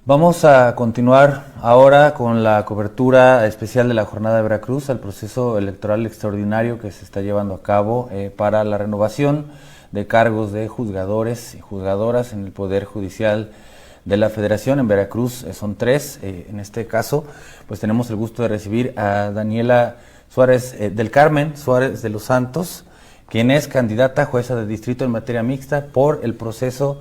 Vamos a continuar ahora con la cobertura especial de la Jornada de Veracruz al proceso electoral extraordinario que se está llevando a cabo para la renovación de cargos de juzgadores y juzgadoras en el Poder Judicial de la Federación. En Veracruz son 3, en este caso pues tenemos el gusto de recibir a Daniela Suárez del Carmen Suárez de los Santos, quien es candidata a jueza de distrito en materia mixta por el proceso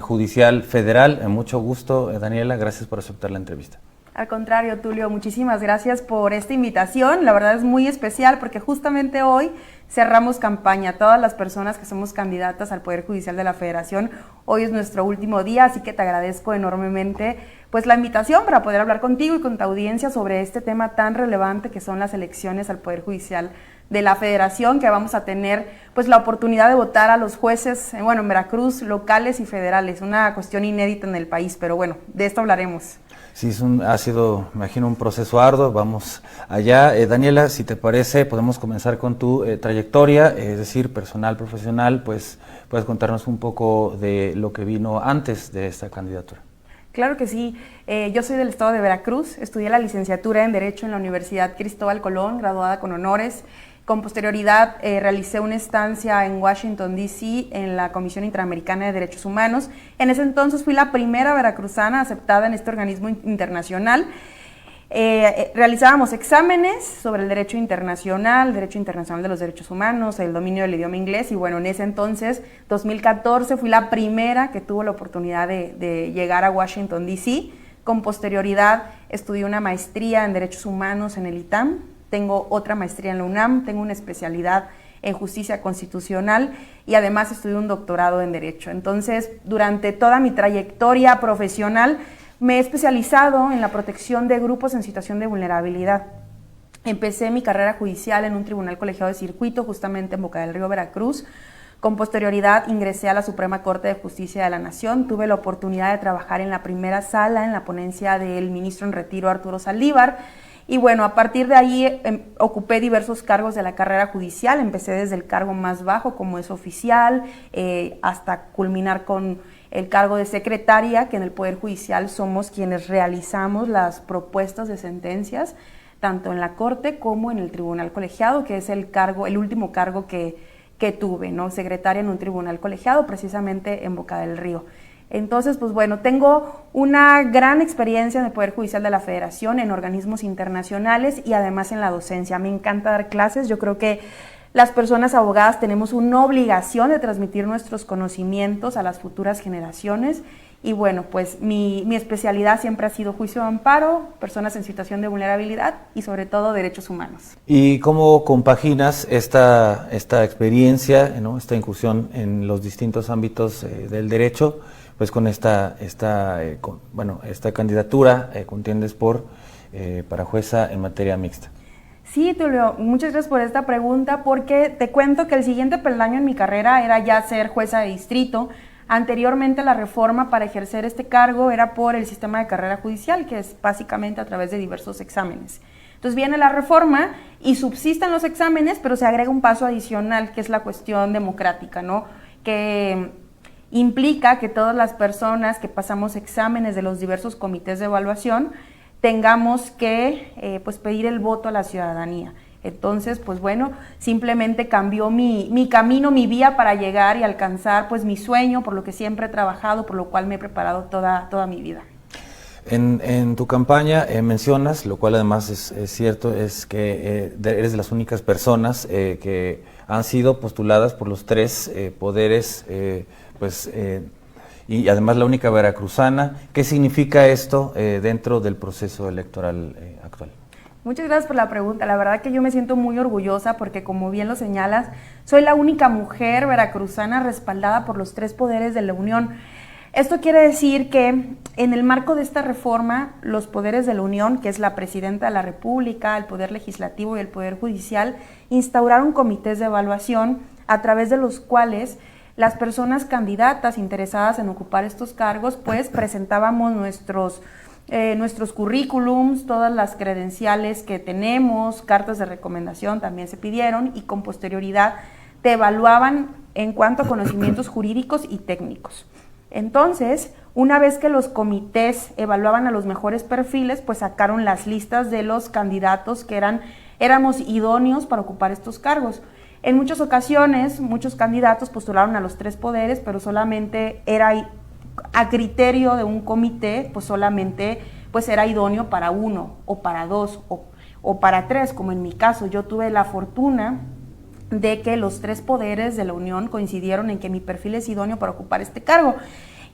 judicial federal. Mucho gusto, Daniela, gracias por aceptar la entrevista. Al contrario, Tulio, muchísimas gracias por esta invitación. La verdad es muy especial porque justamente hoy cerramos campaña. Todas las personas que somos candidatas al Poder Judicial de la Federación, hoy es nuestro último día, así que te agradezco enormemente pues la invitación para poder hablar contigo y con tu audiencia sobre este tema tan relevante que son las elecciones al Poder Judicial de la Federación, que vamos a tener pues la oportunidad de votar a los jueces, en Veracruz, locales y federales, una cuestión inédita en el país, pero bueno, de esto hablaremos. Sí, ha sido, me imagino, un proceso arduo. Vamos allá. Daniela, si te parece, podemos comenzar con tu trayectoria, es decir, personal, profesional, pues puedes contarnos un poco de lo que vino antes de esta candidatura. Claro que sí. Yo soy del estado de Veracruz, estudié la licenciatura en Derecho en la Universidad Cristóbal Colón, graduada con honores. Con posterioridad realicé una estancia en Washington, D.C. en la Comisión Interamericana de Derechos Humanos. En ese entonces fui la primera veracruzana aceptada en este organismo internacional. Realizábamos exámenes sobre el derecho internacional de los derechos humanos, el dominio del idioma inglés, y bueno, en ese entonces, 2014, fui la primera que tuvo la oportunidad de llegar a Washington, D.C. Con posterioridad estudié una maestría en derechos humanos en el ITAM. Tengo otra maestría en la UNAM, tengo una especialidad en justicia constitucional y además estudié un doctorado en Derecho. Entonces, durante toda mi trayectoria profesional me he especializado en la protección de grupos en situación de vulnerabilidad. Empecé mi carrera judicial en un tribunal colegiado de circuito, justamente en Boca del Río, Veracruz. Con posterioridad ingresé a la Suprema Corte de Justicia de la Nación. Tuve la oportunidad de trabajar en la primera sala, en la ponencia del ministro en retiro Arturo Saldívar. Y bueno, a partir de ahí ocupé diversos cargos de la carrera judicial. Empecé desde el cargo más bajo, como es oficial, hasta culminar con el cargo de secretaria, que en el Poder Judicial somos quienes realizamos las propuestas de sentencias, tanto en la Corte como en el Tribunal Colegiado, que es el último cargo que tuve, ¿no? Secretaria en un tribunal colegiado, precisamente en Boca del Río. Entonces, pues bueno, tengo una gran experiencia en el Poder Judicial de la Federación, en organismos internacionales y además en la docencia. Me encanta dar clases. Yo creo que las personas abogadas tenemos una obligación de transmitir nuestros conocimientos a las futuras generaciones. Y bueno, pues mi especialidad siempre ha sido juicio de amparo, personas en situación de vulnerabilidad y sobre todo derechos humanos. ¿Y cómo compaginas esta experiencia, ¿no?, esta incursión en los distintos ámbitos del derecho, pues con esta candidatura contiendes para jueza en materia mixta? Sí, Tulio, muchas gracias por esta pregunta, porque te cuento que el siguiente peldaño en mi carrera era ya ser jueza de distrito. Anteriormente la reforma para ejercer este cargo era por el sistema de carrera judicial, que es básicamente a través de diversos exámenes. Entonces viene la reforma y subsisten los exámenes, pero se agrega un paso adicional, que es la cuestión democrática, ¿no? Que implica que todas las personas que pasamos exámenes de los diversos comités de evaluación tengamos que pedir el voto a la ciudadanía. Entonces, pues bueno, simplemente cambió mi camino, mi vía para llegar y alcanzar pues mi sueño, por lo que siempre he trabajado, por lo cual me he preparado toda mi vida. En tu campaña mencionas, lo cual además es cierto, es que eres de las únicas personas que han sido postuladas por los 3 poderes, y además la única veracruzana. ¿Qué significa esto dentro del proceso electoral actual? Muchas gracias por la pregunta. La verdad que yo me siento muy orgullosa porque, como bien lo señalas, soy la única mujer veracruzana respaldada por los 3 poderes de la Unión. Esto quiere decir que en el marco de esta reforma, los poderes de la Unión, que es la Presidenta de la República, el Poder Legislativo y el Poder Judicial, instauraron comités de evaluación a través de los cuales las personas candidatas interesadas en ocupar estos cargos, pues presentábamos nuestros currículums, todas las credenciales que tenemos, cartas de recomendación también se pidieron, y con posterioridad te evaluaban en cuanto a conocimientos jurídicos y técnicos. Entonces, Una vez que los comités evaluaban a los mejores perfiles, pues sacaron las listas de los candidatos que éramos idóneos para ocupar estos cargos. En muchas ocasiones, muchos candidatos postularon a los 3 poderes, pero solamente era a criterio de un comité, pues solamente pues era idóneo para 1 o para 2 o para 3, como en mi caso. Yo tuve la fortuna de que los 3 poderes de la Unión coincidieron en que mi perfil es idóneo para ocupar este cargo.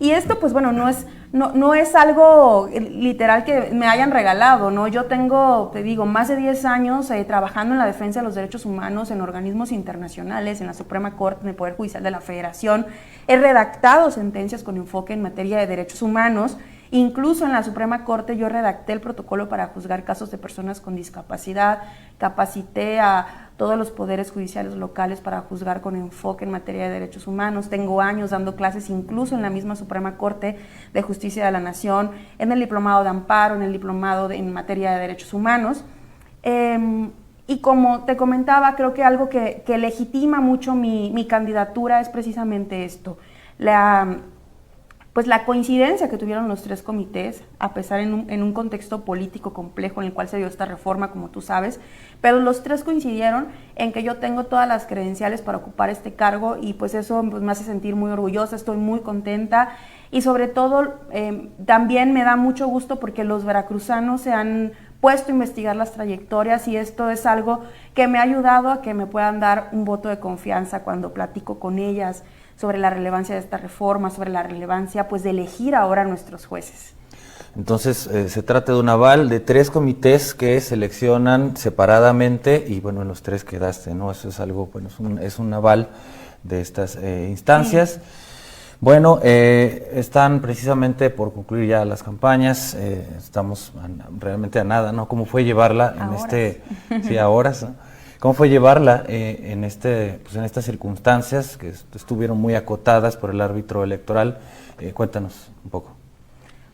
Y esto, pues bueno, no es algo literal que me hayan regalado, ¿no? Yo tengo, te digo, más de 10 años trabajando en la defensa de los derechos humanos en organismos internacionales, en la Suprema Corte, en el Poder Judicial de la Federación. He redactado sentencias con enfoque en materia de derechos humanos. Incluso en la Suprema Corte yo redacté el protocolo para juzgar casos de personas con discapacidad, capacité a todos los poderes judiciales locales para juzgar con enfoque en materia de derechos humanos. Tengo años dando clases incluso en la misma Suprema Corte de Justicia de la Nación, en el diplomado de amparo, en el diplomado en materia de derechos humanos. Y como te comentaba, creo que algo que legitima mucho mi candidatura es precisamente esto, pues la coincidencia que tuvieron los 3 comités, a pesar en un contexto político complejo en el cual se dio esta reforma, como tú sabes, pero los 3 coincidieron en que yo tengo todas las credenciales para ocupar este cargo y pues eso pues, me hace sentir muy orgullosa, estoy muy contenta y sobre todo también me da mucho gusto porque los veracruzanos se han puesto a investigar las trayectorias y esto es algo que me ha ayudado a que me puedan dar un voto de confianza cuando platico con ellas sobre la relevancia de esta reforma, sobre la relevancia pues de elegir ahora a nuestros jueces. Entonces se trata de un aval de 3 comités que seleccionan separadamente y bueno, en los 3 quedaste, ¿no? Eso es algo, bueno, es un aval de estas instancias. Sí. Bueno, están precisamente por concluir ya las campañas, estamos realmente a nada, ¿no? ¿Cómo fue llevarla en a horas, ¿no? ¿Cómo fue llevarla en estas circunstancias que estuvieron muy acotadas por el árbitro electoral? Cuéntanos un poco.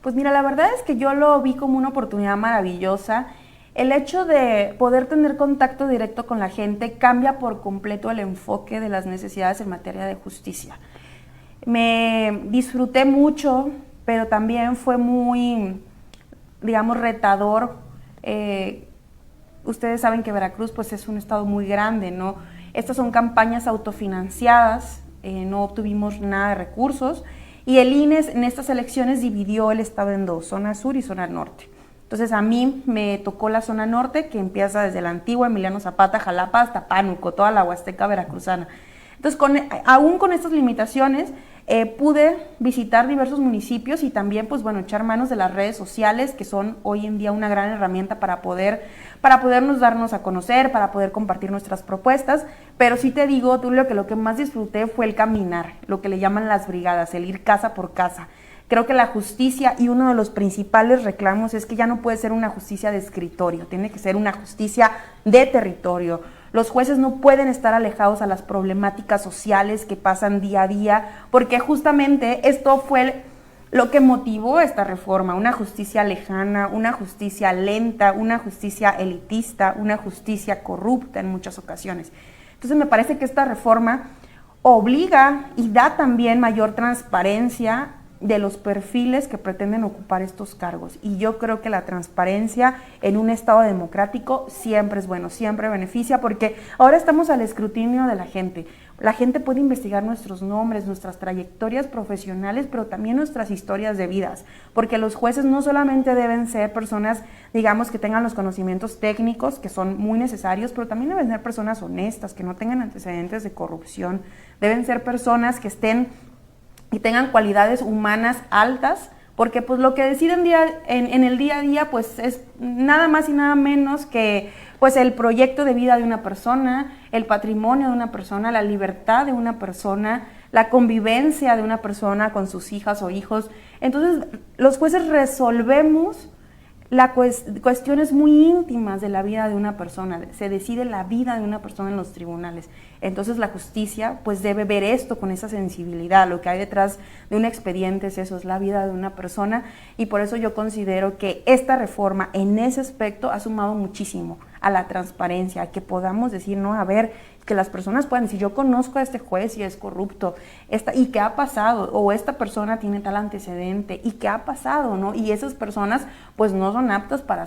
Pues mira, la verdad es que yo lo vi como una oportunidad maravillosa. El hecho de poder tener contacto directo con la gente cambia por completo el enfoque de las necesidades en materia de justicia. Me disfruté mucho, pero también fue muy, digamos, retador. Ustedes saben que Veracruz pues es un estado muy grande, ¿no? Estas son campañas autofinanciadas, no obtuvimos nada de recursos y el INE en estas elecciones dividió el estado en 2, zona sur y zona norte. Entonces a mí me tocó la zona norte que empieza desde la antigua Emiliano Zapata, Jalapa hasta Pánuco, toda la Huasteca veracruzana. Entonces aún con estas limitaciones pude visitar diversos municipios y también pues bueno echar manos de las redes sociales que son hoy en día una gran herramienta para podernos darnos a conocer, para poder compartir nuestras propuestas, pero sí te digo, Tulio, que lo que más disfruté fue el caminar, lo que le llaman las brigadas, el ir casa por casa. Creo que la justicia y uno de los principales reclamos es que ya no puede ser una justicia de escritorio, tiene que ser una justicia de territorio. Los jueces no pueden estar alejados a las problemáticas sociales que pasan día a día, porque justamente esto fue lo que motivó esta reforma, una justicia lejana, una justicia lenta, una justicia elitista, una justicia corrupta en muchas ocasiones. Entonces me parece que esta reforma obliga y da también mayor transparencia de los perfiles que pretenden ocupar estos cargos. Y yo creo que la transparencia en un Estado democrático siempre es bueno, siempre beneficia, porque ahora estamos al escrutinio de la gente. La gente puede investigar nuestros nombres, nuestras trayectorias profesionales, pero también nuestras historias de vidas, porque los jueces no solamente deben ser personas, digamos, que tengan los conocimientos técnicos, que son muy necesarios, pero también deben ser personas honestas, que no tengan antecedentes de corrupción, deben ser personas que estén y tengan cualidades humanas altas, porque pues lo que deciden en el día a día pues es nada más y nada menos que pues el proyecto de vida de una persona, el patrimonio de una persona, la libertad de una persona, la convivencia de una persona con sus hijas o hijos. Entonces los jueces resolvemos cuestiones muy íntimas de la vida de una persona, se decide la vida de una persona en los tribunales. Entonces la justicia pues debe ver esto con esa sensibilidad, lo que hay detrás de un expediente es eso, es la vida de una persona, y por eso yo considero que esta reforma en ese aspecto ha sumado muchísimo a la transparencia, a que podamos decir, no, a ver, que las personas puedan decir, yo conozco a este juez y es corrupto, y qué ha pasado, o esta persona tiene tal antecedente, y qué ha pasado, ¿no? Y esas personas, pues, no son aptas para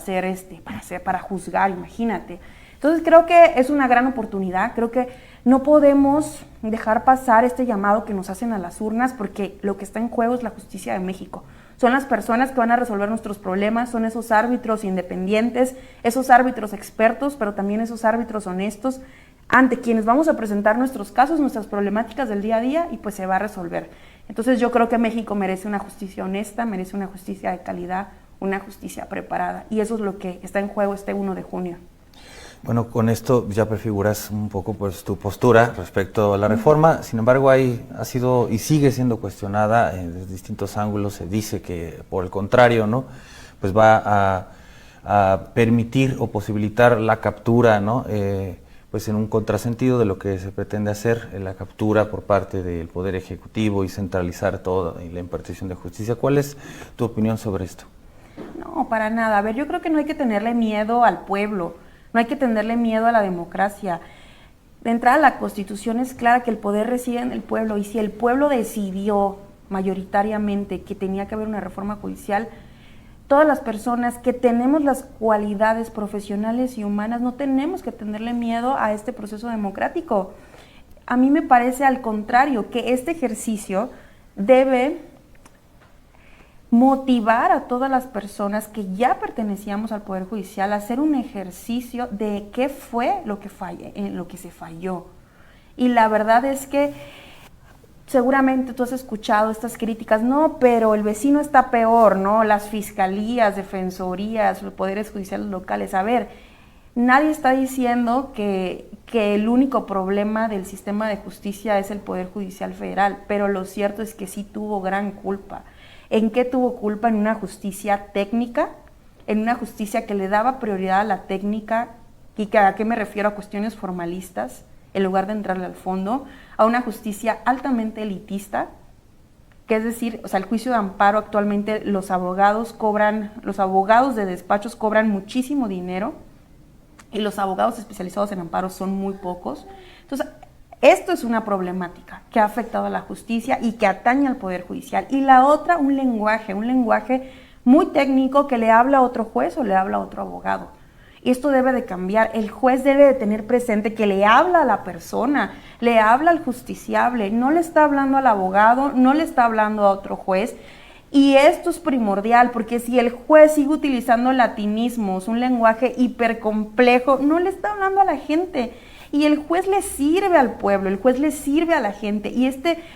para juzgar, imagínate. Entonces creo que es una gran oportunidad, creo que no podemos dejar pasar este llamado que nos hacen a las urnas, porque lo que está en juego es la justicia de México. Son las personas que van a resolver nuestros problemas, son esos árbitros independientes, esos árbitros expertos, pero también esos árbitros honestos, ante quienes vamos a presentar nuestros casos, nuestras problemáticas del día a día, y pues se va a resolver. Entonces yo creo que México merece una justicia honesta, merece una justicia de calidad, una justicia preparada, y eso es lo que está en juego este 1 de junio. Bueno, con esto ya prefiguras un poco pues tu postura respecto a la reforma. Sin embargo, ha sido y sigue siendo cuestionada desde distintos ángulos. Se dice que, por el contrario, ¿no?, pues va a permitir o posibilitar la captura, ¿no?, pues en un contrasentido de lo que se pretende hacer, la captura por parte del Poder Ejecutivo y centralizar todo y la impartición de justicia. ¿Cuál es tu opinión sobre esto? No, para nada. A ver, yo creo que no hay que tenerle miedo al pueblo. No hay que tenerle miedo a la democracia. De entrada, la Constitución es clara que el poder reside en el pueblo, y si el pueblo decidió mayoritariamente que tenía que haber una reforma judicial, todas las personas que tenemos las cualidades profesionales y humanas no tenemos que tenerle miedo a este proceso democrático. A mí me parece al contrario, que este ejercicio debe motivar a todas las personas que ya pertenecíamos al Poder Judicial a hacer un ejercicio de qué fue lo que se falló. Y la verdad es que seguramente tú has escuchado estas críticas, no, pero el vecino está peor, ¿no? Las fiscalías, defensorías, los poderes judiciales locales. A ver, nadie está diciendo que el único problema del sistema de justicia es el Poder Judicial Federal, pero lo cierto es que sí tuvo gran culpa. ¿En qué tuvo culpa? En una justicia técnica, en una justicia que le daba prioridad a la técnica, y ¿a qué me refiero? A cuestiones formalistas, en lugar de entrarle al fondo, a una justicia altamente elitista, que es decir, o sea, el juicio de amparo actualmente los abogados de despachos cobran muchísimo dinero, y los abogados especializados en amparo son muy pocos. Entonces, esto es una problemática que ha afectado a la justicia y que atañe al Poder Judicial. Y la otra, un lenguaje muy técnico que le habla a otro juez o le habla a otro abogado. Y esto debe de cambiar. El juez debe de tener presente que le habla a la persona, le habla al justiciable, no le está hablando al abogado, no le está hablando a otro juez. Y esto es primordial, porque si el juez sigue utilizando latinismos, un lenguaje hipercomplejo, no le está hablando a la gente. Y el juez le sirve al pueblo, el juez le sirve a la gente. Y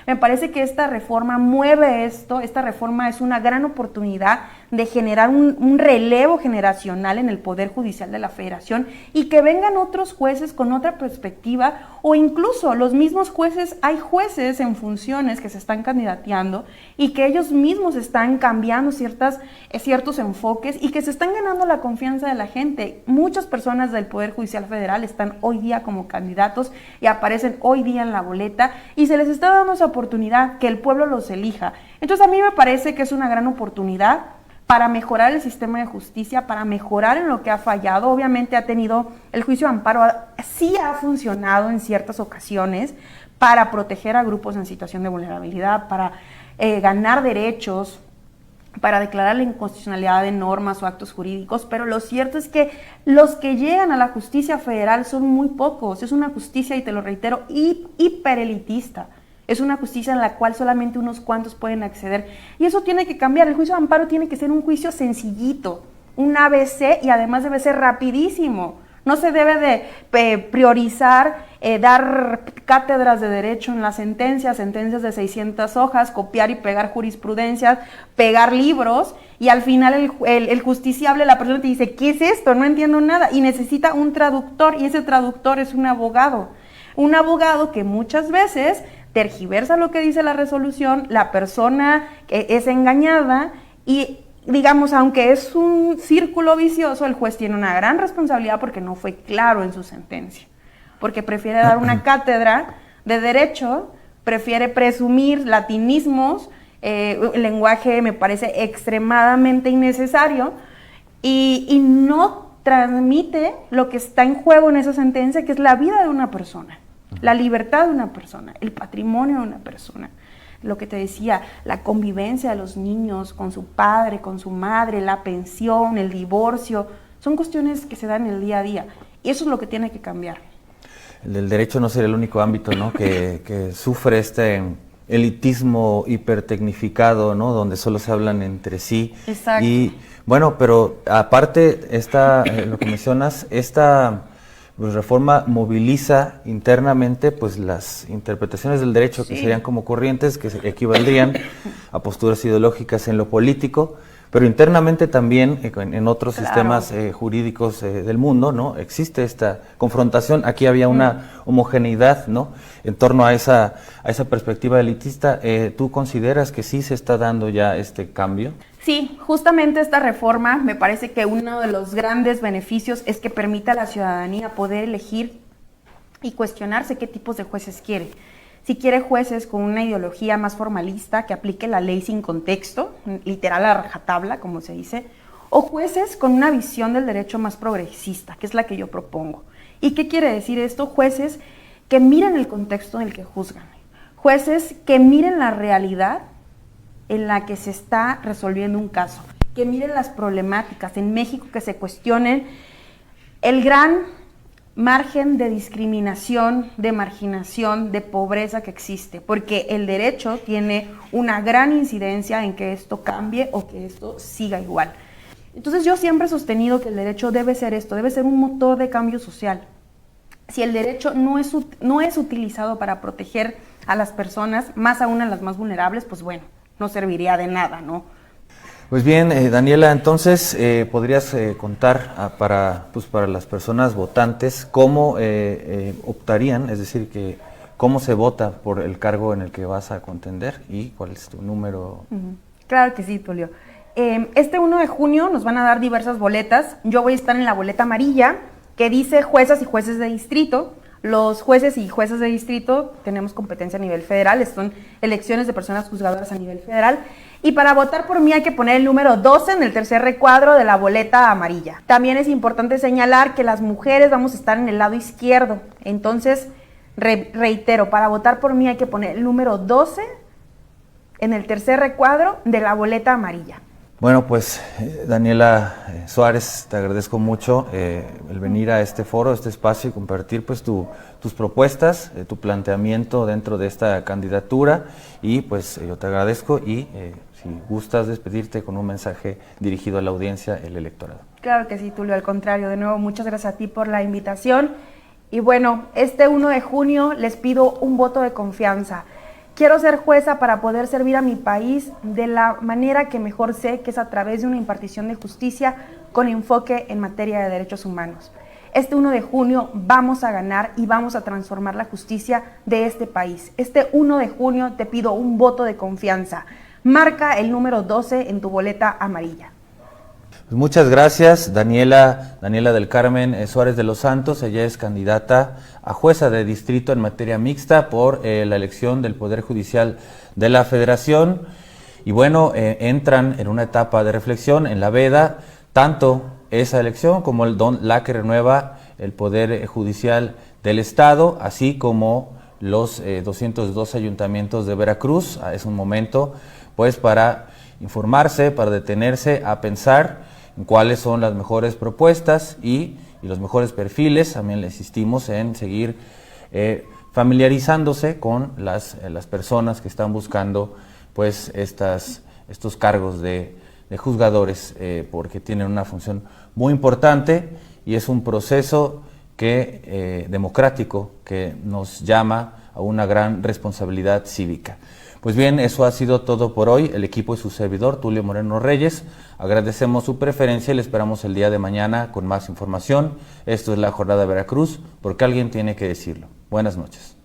me parece que esta reforma mueve esto. Esta reforma es una gran oportunidad de generar un relevo generacional en el Poder Judicial de la Federación, y que vengan otros jueces con otra perspectiva, o incluso los mismos jueces. Hay jueces en funciones que se están candidateando y que ellos mismos están cambiando ciertos enfoques, y que se están ganando la confianza de la gente. Muchas personas del Poder Judicial Federal están hoy día como candidatos y aparecen hoy día en la boleta, y se les está dando esa oportunidad, que el pueblo los elija. Entonces a mí me parece que es una gran oportunidad para mejorar el sistema de justicia, para mejorar en lo que ha fallado. Obviamente el juicio de amparo sí ha funcionado en ciertas ocasiones para proteger a grupos en situación de vulnerabilidad, para ganar derechos, para declarar la inconstitucionalidad de normas o actos jurídicos, pero lo cierto es que los que llegan a la justicia federal son muy pocos. Es una justicia, y te lo reitero, hiperelitista. Es una justicia en la cual solamente unos cuantos pueden acceder, y eso tiene que cambiar. El juicio de amparo tiene que ser un juicio sencillito, un ABC, y además debe ser rapidísimo. No se debe de priorizar, dar cátedras de derecho en las sentencias de 600 hojas, copiar y pegar jurisprudencias, pegar libros, y al final el justiciable, la persona te dice, ¿qué es esto? No entiendo nada, y necesita un traductor, y ese traductor es un abogado que muchas veces tergiversa lo que dice la resolución, la persona es engañada, y digamos, aunque es un círculo vicioso, el juez tiene una gran responsabilidad porque no fue claro en su sentencia, porque prefiere dar una cátedra de derecho, prefiere presumir latinismos, el lenguaje me parece extremadamente innecesario, y no transmite lo que está en juego en esa sentencia, que es la vida de una persona, la libertad de una persona, el patrimonio de una persona. Lo que te decía, la convivencia de los niños con su padre, con su madre, la pensión, el divorcio, son cuestiones que se dan en el día a día. Y eso es lo que tiene que cambiar. El derecho no sería el único ámbito, ¿no?, que sufre este elitismo hipertecnificado, ¿no?, donde solo se hablan entre sí. Exacto. Y bueno, pero aparte, lo que mencionas, esta pues, reforma moviliza internamente pues las interpretaciones del derecho, que serían como corrientes que equivaldrían a posturas ideológicas en lo político, pero internamente también en otros sistemas jurídicos del mundo, ¿no?, existe esta confrontación. Aquí había una homogeneidad, ¿no?, en torno a esa perspectiva elitista. ¿Tú consideras que sí se está dando ya este cambio? Sí, justamente esta reforma me parece que uno de los grandes beneficios es que permite a la ciudadanía poder elegir y cuestionarse qué tipos de jueces quiere. Si quiere jueces con una ideología más formalista, que aplique la ley sin contexto, literal a rajatabla, como se dice, o jueces con una visión del derecho más progresista, que es la que yo propongo. ¿Y qué quiere decir esto? Jueces que miren el contexto en el que juzgan, jueces que miren la realidad en la que se está resolviendo un caso, que miren las problemáticas en México, que se cuestionen el gran margen de discriminación, de marginación, de pobreza que existe, porque el derecho tiene una gran incidencia en que esto cambie o que esto siga igual. Entonces yo siempre he sostenido que el derecho debe ser esto, debe ser un motor de cambio social. Si el derecho no es utilizado para proteger a las personas, más aún a las más vulnerables, pues bueno, no serviría de nada, ¿no? Pues bien, Daniela, entonces podrías contar para las personas votantes cómo optarían, es decir, que cómo se vota por el cargo en el que vas a contender y cuál es tu número. Claro que sí, Tulio. Este 1 de junio nos van a dar diversas boletas. Yo voy a estar en la boleta amarilla, que dice juezas y jueces de distrito. Los jueces y jueces de distrito tenemos competencia a nivel federal, son elecciones de personas juzgadoras a nivel federal. Y para votar por mí hay que poner el número 12 en el tercer recuadro de la boleta amarilla. También es importante señalar que las mujeres vamos a estar en el lado izquierdo. Entonces, reitero, para votar por mí hay que poner el número 12 en el tercer recuadro de la boleta amarilla. Bueno, pues Daniela Suárez, te agradezco mucho el venir a este foro, a este espacio y compartir pues tus propuestas, tu planteamiento dentro de esta candidatura y pues yo te agradezco y si gustas despedirte con un mensaje dirigido a la audiencia, el electorado. Claro que sí, Tulio, al contrario, de nuevo muchas gracias a ti por la invitación y bueno, este 1 de junio les pido un voto de confianza. Quiero ser jueza para poder servir a mi país de la manera que mejor sé, que es a través de una impartición de justicia con enfoque en materia de derechos humanos. Este 1 de junio vamos a ganar y vamos a transformar la justicia de este país. Este 1 de junio te pido un voto de confianza. Marca el número 12 en tu boleta amarilla. Pues muchas gracias, Daniela del Carmen Suárez de los Santos. Ella es candidata a jueza de distrito en materia mixta por la elección del Poder Judicial de la Federación. Y bueno, entran en una etapa de reflexión en la veda, tanto esa elección como la que renueva el Poder Judicial del Estado, así como los 202 ayuntamientos de Veracruz. Es un momento pues para informarse, para detenerse a pensar en cuáles son las mejores propuestas y los mejores perfiles. También le insistimos en seguir familiarizándose con las personas que están buscando pues estos cargos de juzgadores, porque tienen una función muy importante y es un proceso democrático que nos llama a una gran responsabilidad cívica. Pues bien, eso ha sido todo por hoy. El equipo y su servidor, Tulio Moreno Reyes, agradecemos su preferencia y le esperamos el día de mañana con más información. Esto es La Jornada de Veracruz, porque alguien tiene que decirlo. Buenas noches.